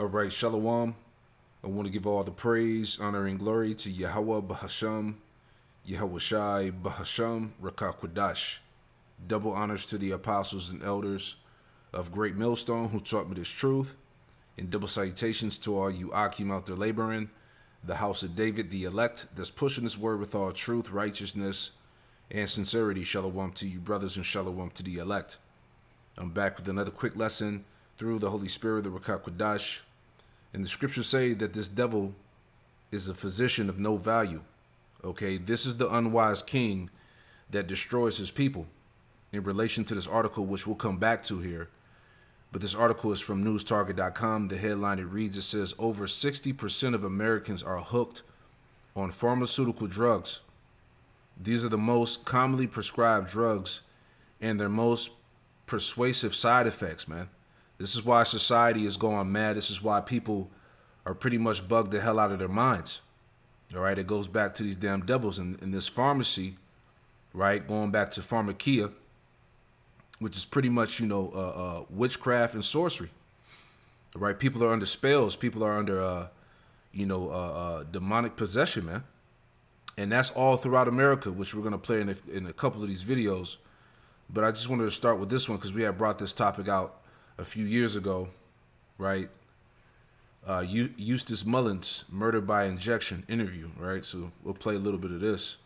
All right, Shalom. I want to give all the praise, honor, and glory to Yahweh Bahasham, Yahweh Shai Bahasham, Rakakwadash. Double honors to the apostles and elders of Great Millstone who taught me this truth, and double salutations to all you Akim out there laboring, the house of David, the elect, that's pushing this word with all truth, righteousness, and sincerity. Shalom to you, brothers, and shalom to the elect. I'm back with another quick lesson through the Holy Spirit, the Rakakwadash. And the scriptures say that this devil is a physician of no value. Okay, this is the unwise king that destroys his people. In relation to this article, which we'll come back to here, but this article is from newstarget.com. The headline, it reads, it says, over 60% of Americans are hooked on pharmaceutical drugs. These are the most commonly prescribed drugs and their most persuasive side effects, man. This is why society is going mad. This is why people are pretty much bugged the hell out of their minds. All right, it goes back to these damn devils in this pharmacy, right? Going back to Pharmakeia, which is pretty much, witchcraft and sorcery. All right, people are under spells. People are under, demonic possession, man. And that's all throughout America, which we're going to play in a couple of these videos. But I just wanted to start with this one because we had brought this topic out a few years ago, right? Eustace Mullins, murder by injection interview, right? So we'll play a little bit of this,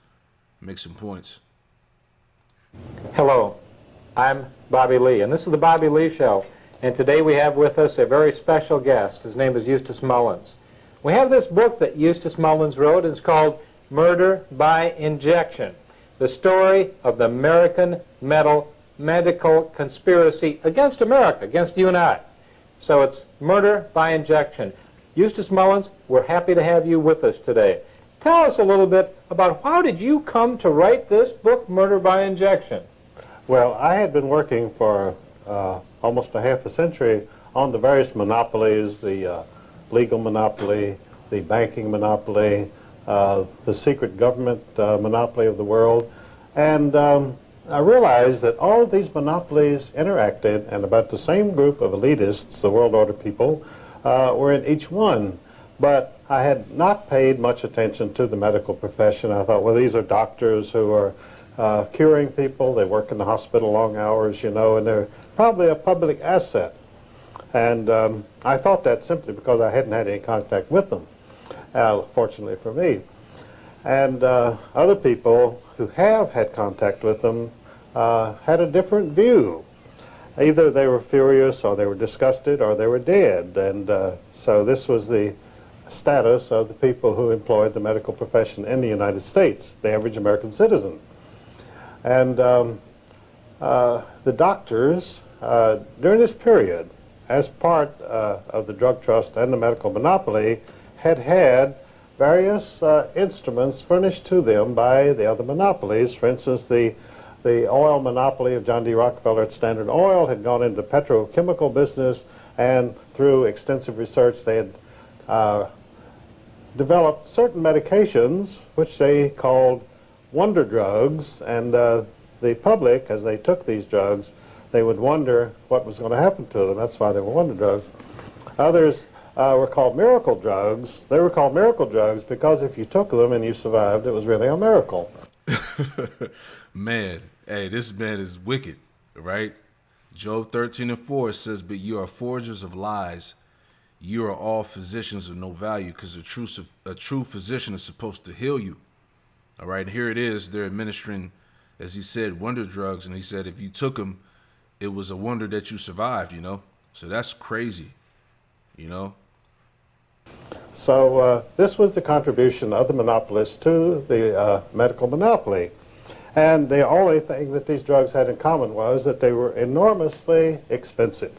make some points. Hello, I'm Bobby Lee, and this is the Bobby Lee Show. And today we have with us a very special guest. His name is Eustace Mullins. We have this book that Eustace Mullins wrote. It's called Murder by Injection, the story of the American medical conspiracy against America, against you and I. So it's murder by injection. Eustace Mullins, we're happy to have you with us today. Tell us a little bit about how did you come to write this book, Murder by Injection? Well, I had been working for almost a half a century on the various monopolies, the legal monopoly, the banking monopoly, the secret government monopoly of the world. And I realized that all of these monopolies interacted, and about the same group of elitists, the world order people, were in each one. But I had not paid much attention to the medical profession. I thought, well, these are doctors who are curing people. They work in the hospital long hours, and they're probably a public asset. And I thought that simply because I hadn't had any contact with them, fortunately for me. And other people who have had contact with them had a different view. Either they were furious, or they were disgusted, or they were dead. And so this was the status of the people who employed the medical profession in the United States, the average American citizen. And the doctors, during this period, as part of the drug trust and the medical monopoly, had various instruments furnished to them by the other monopolies. For instance, the oil monopoly of John D. Rockefeller at Standard Oil had gone into the petrochemical business, and through extensive research they had developed certain medications which they called wonder drugs, and the public, as they took these drugs, they would wonder what was going to happen to them. That's why they were wonder drugs. Others were called miracle drugs. They were called miracle drugs because if you took them and you survived, it was really a miracle. Man, hey, this man is wicked, right? Job 13:4 says, but you are forgers of lies. You are all physicians of no value, because a true physician is supposed to heal you. All right, here it is. They're administering, as he said, wonder drugs. And he said if you took them, it was a wonder that you survived, So that's crazy, So this was the contribution of the monopolists to the medical monopoly. And the only thing that these drugs had in common was that they were enormously expensive.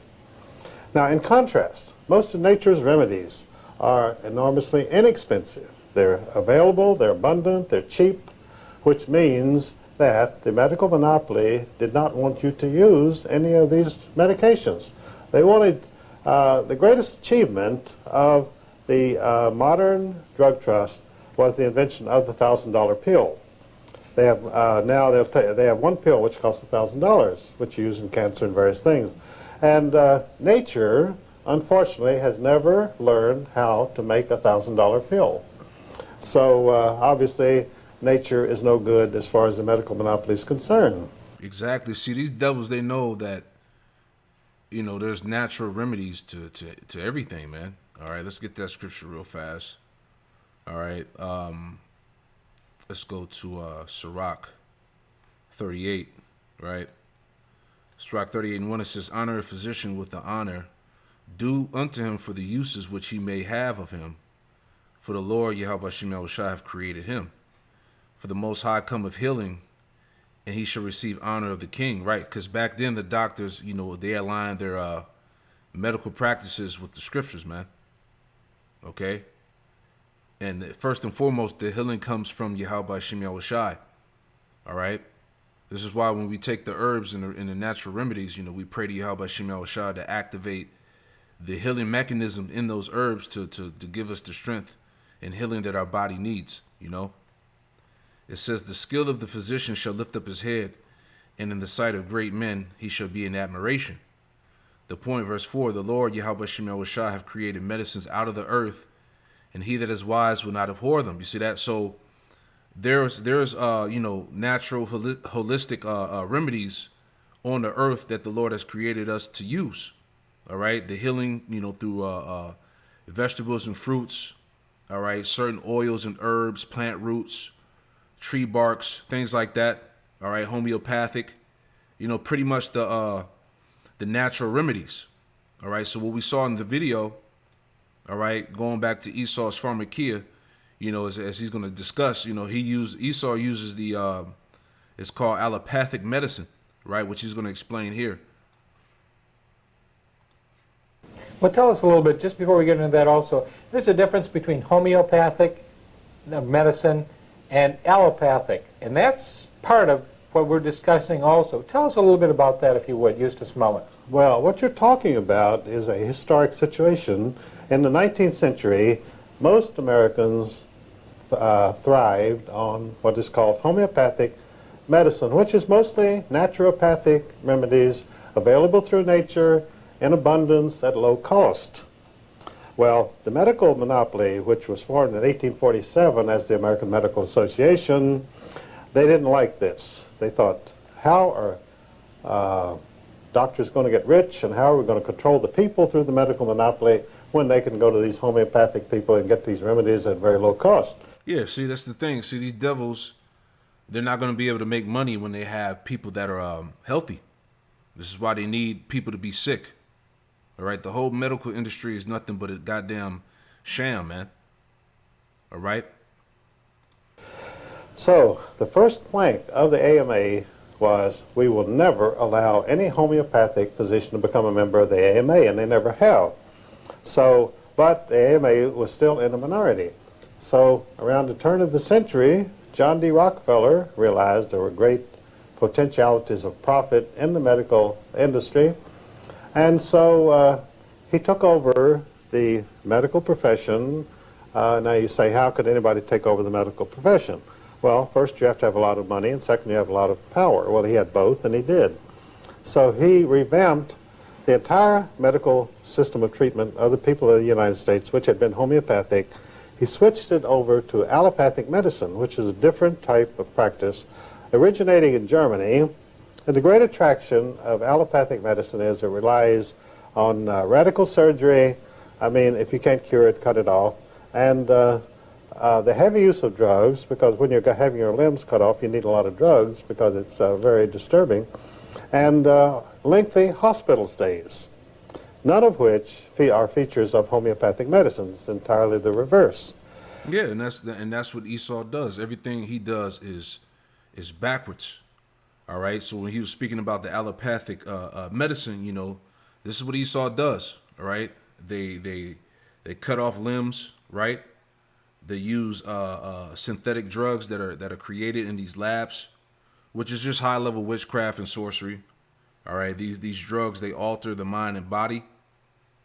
Now, in contrast, most of nature's remedies are enormously inexpensive. They're available, they're abundant, they're cheap, which means that the medical monopoly did not want you to use any of these medications. They wanted the greatest achievement of the modern drug trust was the invention of the $1,000 pill. They have now they have one pill which costs $1,000, which you use in cancer and various things. And nature unfortunately, has never learned how to make a $1,000 pill. So obviously, nature is no good as far as the medical monopoly is concerned. Exactly. See, these devils, they know that, there's natural remedies to everything, man. All right, let's get that scripture real fast. All right, let's go to Sirach 38, right? Sirach 38 and 1, it says, honor a physician with the honor. Do unto him for the uses which he may have of him. For the Lord, Yahweh Shem Yahushua, have created him. For the Most High cometh healing, and he shall receive honor of the king, right? Because back then the doctors, they aligned their medical practices with the scriptures, man. Okay? And first and foremost, the healing comes from Yahweh Shem Yahushua. All right? This is why when we take the herbs and the natural remedies, we pray to Yahweh Shem Yahushua to activate the healing mechanism in those herbs to give us the strength and healing that our body needs, It says, the skill of the physician shall lift up his head, and in the sight of great men he shall be in admiration. The point, verse 4, the Lord, Yahweh Shem Yahushua, have created medicines out of the earth, and he that is wise will not abhor them. You see that? So there's natural, holistic remedies on the earth that the Lord has created us to use. All right? The healing, through vegetables and fruits. All right? Certain oils and herbs, plant roots, tree barks, things like that. All right, homeopathic, pretty much the natural remedies. All right, so what we saw in the video, all right, going back to Esau's Pharmakeia, as he's going to discuss, Esau uses the it's called allopathic medicine, right, which he's going to explain here. Well, tell us a little bit, just before we get into that also, there's a difference between homeopathic medicine and allopathic, and that's part of what we're discussing also. Tell us a little bit about that, if you would, Eustace Mullins. Well, what you're talking about is a historic situation. In the 19th century, most Americans thrived on what is called homeopathic medicine, which is mostly naturopathic remedies available through nature in abundance at low cost. Well, the medical monopoly, which was formed in 1847 as the American Medical Association, they didn't like this. They thought, how are doctors going to get rich, and how are we going to control the people through the medical monopoly when they can go to these homeopathic people and get these remedies at very low cost? Yeah, see, that's the thing. See, these devils, they're not going to be able to make money when they have people that are healthy. This is why they need people to be sick. All right, the whole medical industry is nothing but a goddamn sham, man. All right? So, the first plank of the AMA was, we will never allow any homeopathic physician to become a member of the AMA, and they never have. So, but the AMA was still in a minority. So, around the turn of the century, John D. Rockefeller realized there were great potentialities of profit in the medical industry, and so he took over the medical profession. Now you say, how could anybody take over the medical profession? Well, first you have to have a lot of money, and second you have a lot of power. Well, he had both, and he did. So he revamped the entire medical system of treatment of the people of the United States, which had been homeopathic. He switched it over to allopathic medicine, which is a different type of practice originating in Germany. And the great attraction of allopathic medicine is it relies on radical surgery. I mean, if you can't cure it, cut it off. And the heavy use of drugs, because when you're having your limbs cut off, you need a lot of drugs because it's very disturbing. And lengthy hospital stays, none of which are features of homeopathic medicine. It's entirely the reverse. Yeah, and that's what Esau does. Everything he does is backwards. All right. So when he was speaking about the allopathic medicine, this is what Esau does. All right. They cut off limbs. Right. They use synthetic drugs that are created in these labs, which is just high level witchcraft and sorcery. All right. These drugs, they alter the mind and body.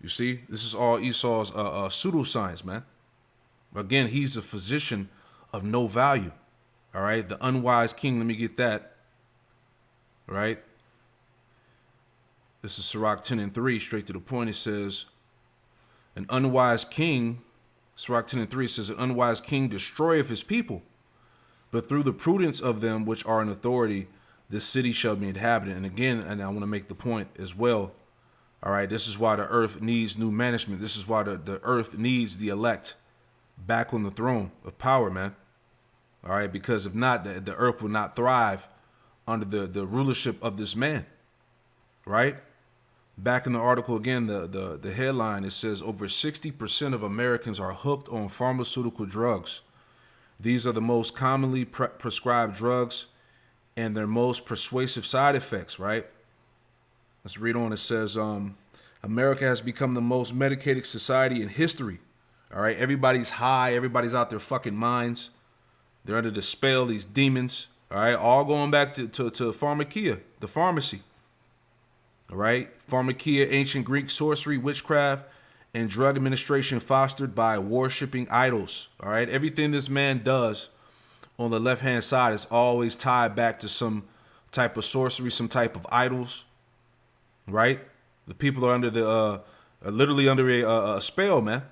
You see, this is all Esau's pseudoscience, man. Again, he's a physician of no value. All right. The unwise king. Let me get that. Right? This is Sirach 10 and 3, straight to the point. It says, An unwise king, Sirach 10 and 3 says, an unwise king destroyeth his people, but through the prudence of them which are in authority, this city shall be inhabited. And again, and I want to make the point as well, all right, this is why the earth needs new management. This is why the earth needs the elect back on the throne of power, man. All right, because if not, the earth will not thrive under the rulership of this man, right? Back in the article again, the headline, it says over 60% of Americans are hooked on pharmaceutical drugs. These are the most commonly prescribed drugs and their most persuasive side effects, right? Let's read on. It says, America has become the most medicated society in history. All right, everybody's high. Everybody's out their fucking minds. They're under the spell, these demons. All right, all going back to Pharmakeia, the pharmacy. All right, Pharmakeia, ancient Greek sorcery, witchcraft, and drug administration fostered by worshipping idols. All right, everything this man does on the left-hand side is always tied back to some type of sorcery, some type of idols. Right? The people are under are literally under a spell, man.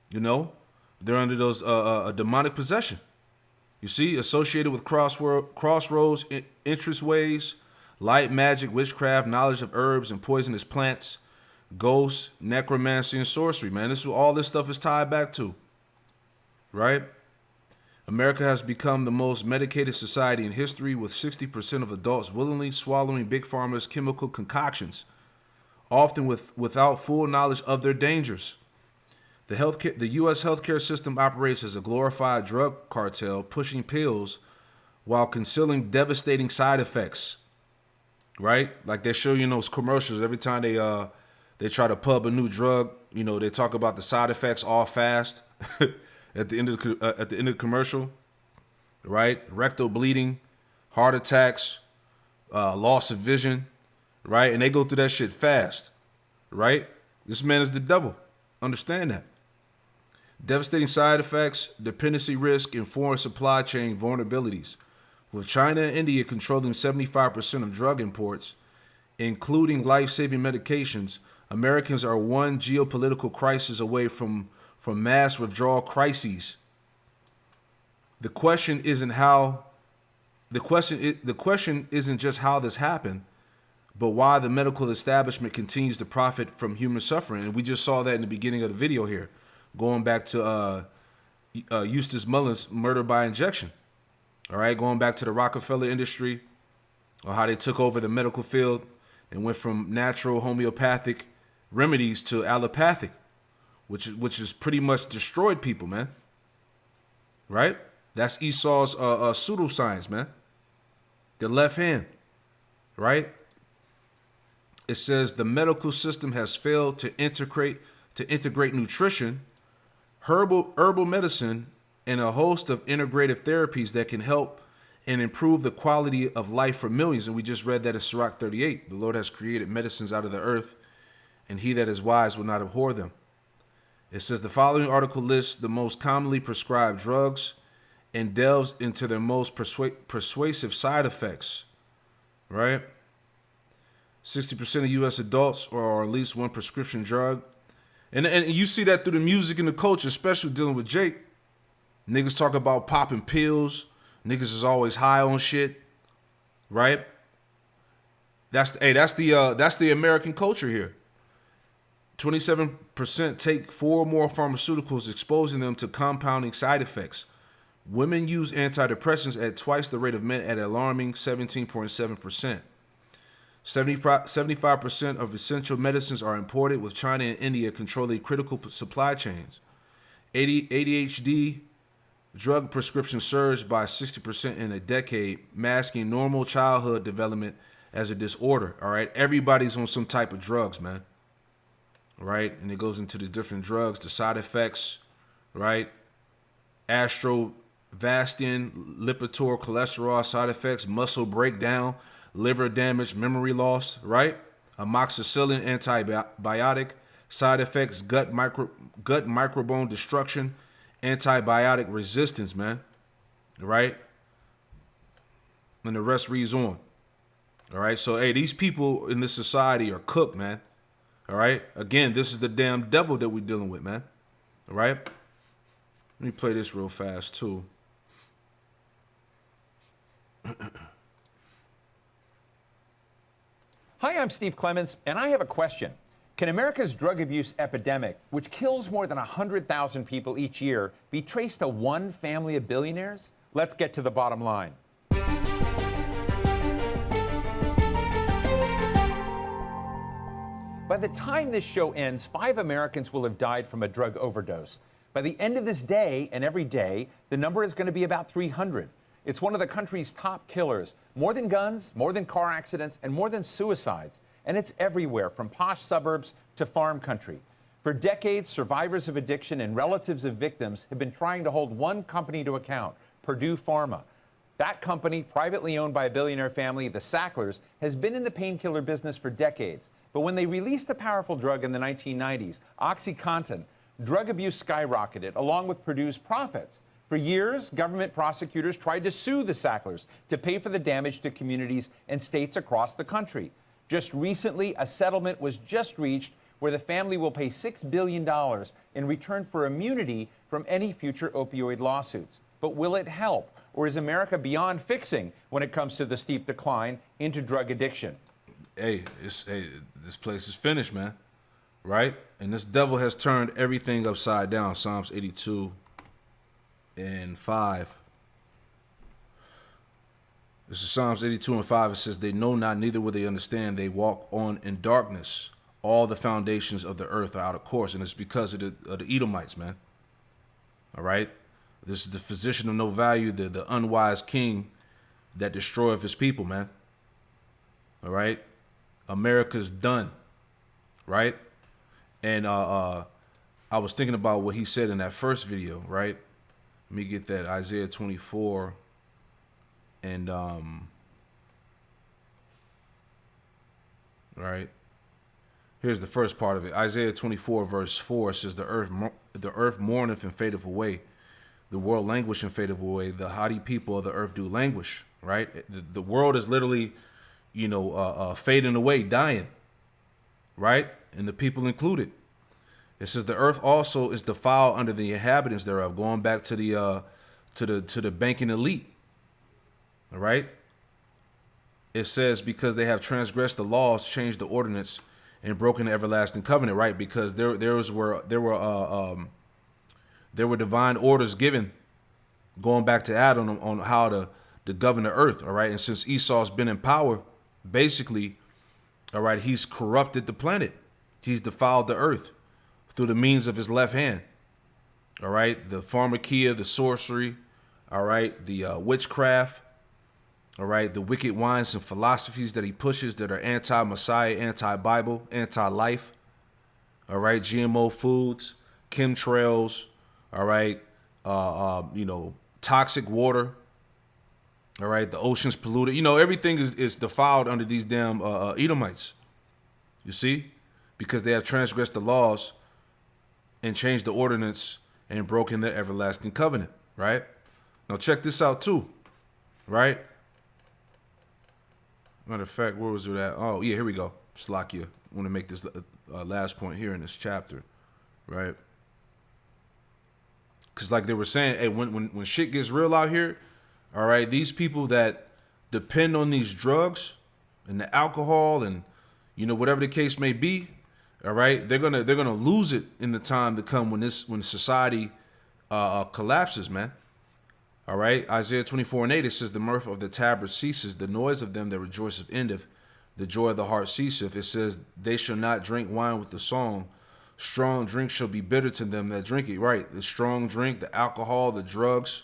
You know, they're under those a demonic possession. You see, associated with crossroads, interest ways, light magic, witchcraft, knowledge of herbs and poisonous plants, ghosts, necromancy, and sorcery, man. This is all this stuff is tied back to. Right? America has become the most medicated society in history, with 60% of adults willingly swallowing Big Pharma's chemical concoctions, often without full knowledge of their dangers. The U.S. healthcare system operates as a glorified drug cartel, pushing pills while concealing devastating side effects. Right? Like they show you in those commercials every time they try to pub a new drug. You know, they talk about the side effects all fast. At the end of the commercial, right? Rectal bleeding, heart attacks, loss of vision, right? And they go through that shit fast, right? This man is the devil. Understand that. Devastating side effects, dependency risk, and foreign supply chain vulnerabilities. With China and India controlling 75% of drug imports, including life-saving medications, Americans are one geopolitical crisis away from mass withdrawal crises. The question isn't just how this happened, but why the medical establishment continues to profit from human suffering. And we just saw that in the beginning of the video here, going back to Eustace Mullins' murder by injection. All right, going back to the Rockefeller industry, or how they took over the medical field and went from natural homeopathic remedies to allopathic, which is pretty much destroyed people, man. Right? That's Esau's pseudoscience, man. The left hand, right? It says the medical system has failed to integrate nutrition, herbal medicine, and a host of integrative therapies that can help and improve the quality of life for millions. And we just read that in Sirach 38. The Lord has created medicines out of the earth, and he that is wise will not abhor them. It says the following article lists the most commonly prescribed drugs and delves into their most persuasive side effects, right? 60% of U.S. adults are on at least one prescription drug. And you see that through the music and the culture, especially dealing with Jake. Niggas talk about popping pills. Niggas is always high on shit, right? That's the American culture here. 27% take 4 or more pharmaceuticals, exposing them to compounding side effects. Women use antidepressants at twice the rate of men at alarming 17.7%. 75% of essential medicines are imported, with China and India controlling critical supply chains. ADHD drug prescriptions surged by 60% in a decade, masking normal childhood development as a disorder. All right, everybody's on some type of drugs, man. Right, and it goes into the different drugs, the side effects, right? Astrovastin, Lipitor, cholesterol side effects, muscle breakdown, liver damage, memory loss, right? Amoxicillin, antibiotic, side effects, gut microbiome destruction, antibiotic resistance, man, right? And the rest reads on. All right, so hey, these people in this society are cooked, man. All right. Again, this is the damn devil that we're dealing with, man. All right. Let me play this real fast, too. Hi, I'm Steve Clements, and I have a question. Can America's drug abuse epidemic, which kills more than 100,000 people each year, be traced to one family of billionaires? Let's get to the bottom line. By the time this show ends, 5 Americans will have died from a drug overdose. By the end of this day and every day, the number is going to be about 300. It's one of the country's top killers, more than guns, more than car accidents, and more than suicides. And it's everywhere, from posh suburbs to farm country. For decades, survivors of addiction and relatives of victims have been trying to hold one company to account, Purdue Pharma. That company, privately owned by a billionaire family, the Sacklers, has been in the painkiller business for decades. But when they released a powerful drug in the 1990s, OxyContin, drug abuse skyrocketed, along with Purdue's profits. For years, government prosecutors tried to sue the Sacklers to pay for the damage to communities and states across the country. Just recently, a settlement was just reached where the family will pay $6 billion in return for immunity from any future opioid lawsuits. But will it help, or is America beyond fixing when it comes to the steep decline into drug addiction? Hey, this place is finished, man. Right? And this devil has turned everything upside down. Psalms 82 and 5. This is Psalms 82 and 5. It says, they know not, neither will they understand. They walk on in darkness. All the foundations of the earth are out of course. And it's because of the Edomites, man. All right? This is the physician of no value, the unwise king that destroyeth his people, man. All right? America's done. Right? And I was thinking about what he said in that first video, right? Let me get that. Isaiah 24 and right. Here's the first part of it. Isaiah 24 verse 4 says, the earth mourneth and fadeth away. The world languish and fadeth away. The haughty people of the earth do languish, right? The world is literally, fading away, dying, right? And the people included. It says the earth also is defiled under the inhabitants thereof, going back to the banking elite. All right. It says because they have transgressed the laws, changed the ordinance, and broken the everlasting covenant. Right, because there were divine orders given, going back to Adam on how to govern the earth. All right, and since Esau's been in power, basically, all right, he's corrupted the planet. He's defiled the earth through the means of his left hand. All right, the Pharmakeia, the sorcery, all right, the witchcraft, all right, the wicked wines and philosophies that he pushes that are anti-Messiah, anti-Bible, anti-life, all right, GMO foods, chemtrails, all right, toxic water, all right, the ocean's polluted. Everything is defiled under these damn Edomites. You see? Because they have transgressed the laws and changed the ordinance and broken the everlasting covenant, right? Now check this out too, right? Matter of fact, where was it at? Oh, yeah, here we go. Slakia. I want to make this last point here in this chapter, right? Because like they were saying, hey, when shit gets real out here, all right, these people that depend on these drugs and the alcohol and, whatever the case may be, all right, they're gonna lose it in the time to come when society collapses, man. All right, Isaiah 24 and 8, it says, the mirth of the tabret ceases, the noise of them that rejoiceth endeth, the joy of the heart ceaseth. It says, they shall not drink wine with the song. Strong drink shall be bitter to them that drink it. Right, the strong drink, the alcohol, the drugs.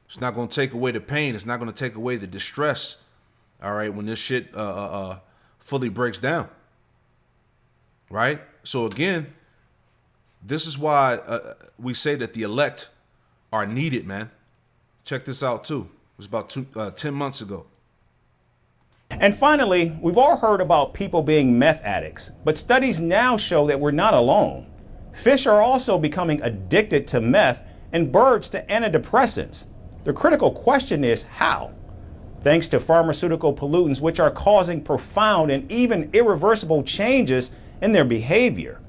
It's not going to take away the pain. It's not going to take away the distress. All right, when this shit fully breaks down. Right? So again, this is why we say that the elect are needed, man. Check this out too. It was about 10 months ago. And finally, we've all heard about people being meth addicts, but studies now show that we're not alone. Fish are also becoming addicted to meth and birds to antidepressants. The critical question is how? Thanks to pharmaceutical pollutants, which are causing profound and even irreversible changes in their behavior.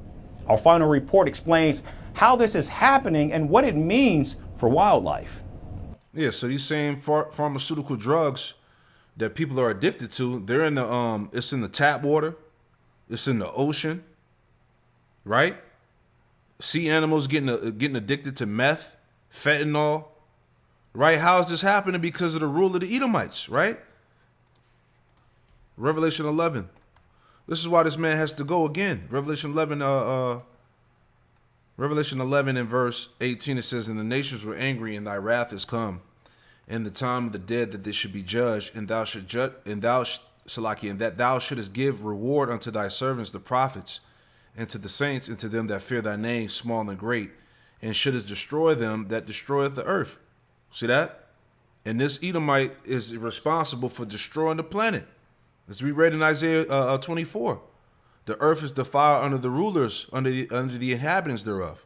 Our final report explains how this is happening and what it means for wildlife. Yeah, so these same pharmaceutical drugs that people are addicted to, they're in the it's in the tap water, it's in the ocean, right? Sea animals getting addicted to meth, fentanyl, right? How is this happening? Because of the rule of the Edomites, right? Revelation 11. This is why this man has to go again. Revelation 11 in verse 18, it says, "And the nations were angry, and thy wrath is come, and the time of the dead that they should be judged, and that thou shouldest give reward unto thy servants the prophets, and to the saints, and to them that fear thy name, small and great, and shouldest destroy them that destroyeth the earth." See that? And this Edomite is responsible for destroying the planet. As we read in Isaiah 24, the earth is defiled under the rulers, under the inhabitants thereof.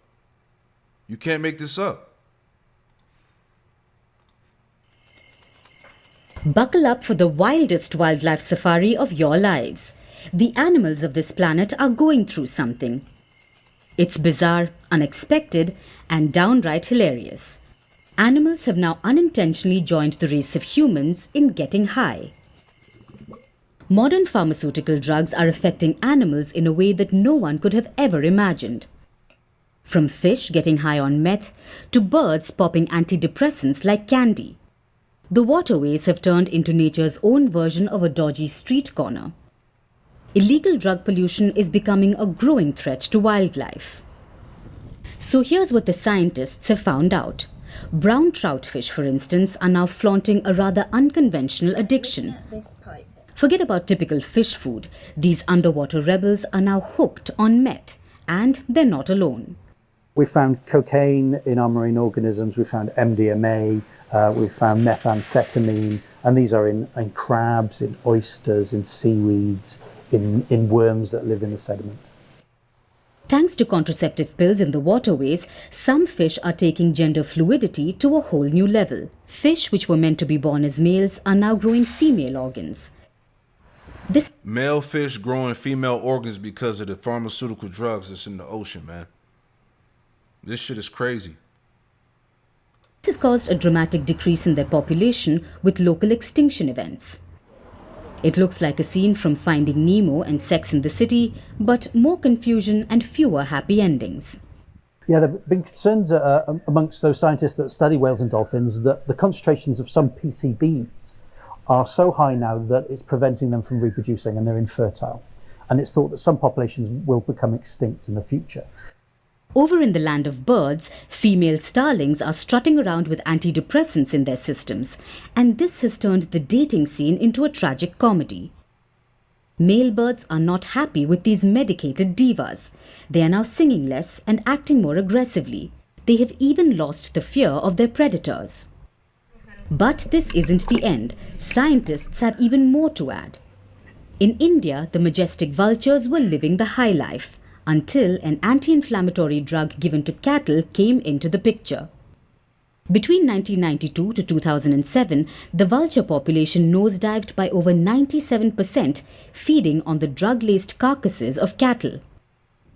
You can't make this up. Buckle up for the wildest wildlife safari of your lives. The animals of this planet are going through something. It's bizarre, unexpected, and downright hilarious. Animals have now unintentionally joined the race of humans in getting high. Modern pharmaceutical drugs are affecting animals in a way that no one could have ever imagined. From fish getting high on meth to birds popping antidepressants like candy. The waterways have turned into nature's own version of a dodgy street corner. Illegal drug pollution is becoming a growing threat to wildlife. So here's what the scientists have found out. Brown trout fish, for instance, are now flaunting a rather unconventional addiction. Forget about typical fish food. These underwater rebels are now hooked on meth, and they're not alone. We found cocaine in our marine organisms, we found MDMA, we found methamphetamine, and these are in crabs, in oysters, in seaweeds, in worms that live in the sediment. Thanks to contraceptive pills in the waterways, some fish are taking gender fluidity to a whole new level. Fish which were meant to be born as males are now growing female organs. Male fish growing female organs because of the pharmaceutical drugs that's in the ocean, man. This shit is crazy. This has caused a dramatic decrease in their population with local extinction events. It looks like a scene from Finding Nemo and Sex and the City, but more confusion and fewer happy endings. Yeah, there have been concerns amongst those scientists that study whales and dolphins that the concentrations of some PCBs are so high now that it's preventing them from reproducing and they're infertile. And it's thought that some populations will become extinct in the future. Over in the land of birds, female starlings are strutting around with antidepressants in their systems, and this has turned the dating scene into a tragic comedy. Male birds are not happy with these medicated divas. They are now singing less and acting more aggressively. They have even lost the fear of their predators. But this isn't the end. Scientists have even more to add. In India, the majestic vultures were living the high life until an anti-inflammatory drug given to cattle came into the picture. Between 1992 to 2007, the vulture population nosedived by over 97%, feeding on the drug-laced carcasses of cattle.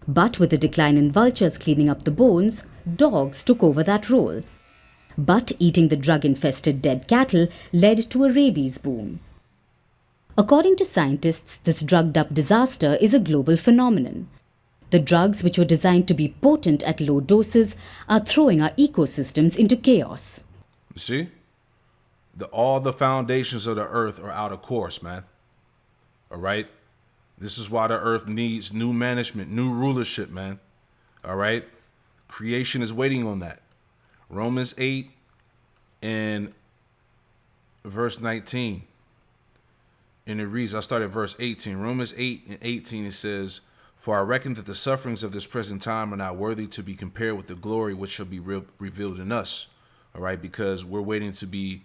But with the decline in vultures cleaning up the bones, dogs took over that role. But eating the drug-infested dead cattle led to a rabies boom. According to scientists, this drugged-up disaster is a global phenomenon. The drugs, which were designed to be potent at low doses, are throwing our ecosystems into chaos. You see? All the foundations of the earth are out of course, man. All right? This is why the earth needs new management, new rulership, man. All right? Creation is waiting on that. Romans 8 and verse 19. And it reads, I start at verse 18. Romans 8 and 18, it says, "For I reckon that the sufferings of this present time are not worthy to be compared with the glory which shall be revealed in us." All right, because we're waiting to be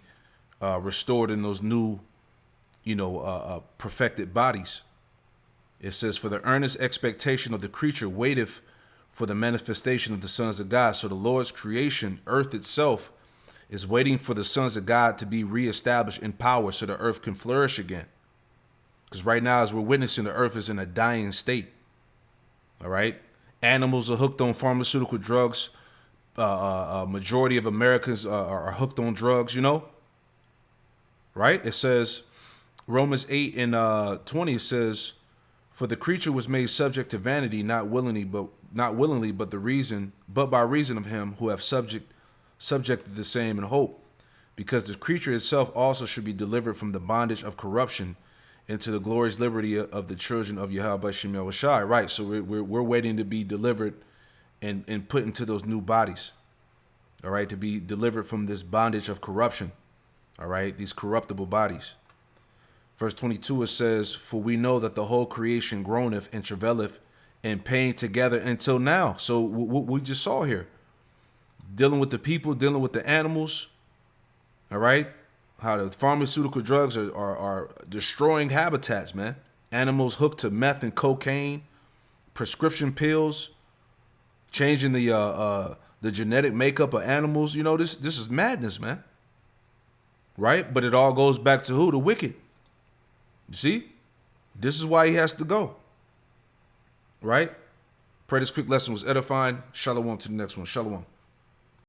restored in those new, perfected bodies. It says, "For the earnest expectation of the creature waiteth for the manifestation of the sons of God." So the Lord's creation, earth itself, is waiting for the sons of God to be reestablished in power so the earth can flourish again. Because right now, as we're witnessing, the earth is in a dying state. All right. Animals are hooked on pharmaceutical drugs. Majority of Americans are hooked on drugs, you know. Right? It says, Romans 8 and 20 says, for the creature was made subject to vanity, not willingly, but by reason of him who have subjected the same in hope, because the creature itself also should be delivered from the bondage of corruption into the glorious liberty of the children of Yahweh Shem Yahushai. Right. So we're waiting to be delivered and put into those new bodies. All right. To be delivered from this bondage of corruption. All right. These corruptible bodies. Verse 22, it says, for we know that the whole creation groaneth and travaileth in pain together until now. So what we just saw here, dealing with the people, dealing with the animals. All right. How the pharmaceutical drugs are destroying habitats, man. Animals hooked to meth and cocaine, prescription pills, changing the genetic makeup of animals. You know, this is madness, man. Right? But it all goes back to who? The wicked. You see? This is why he has to go. Right? Pray this quick lesson was edifying. Shalom to the next one. Shalom.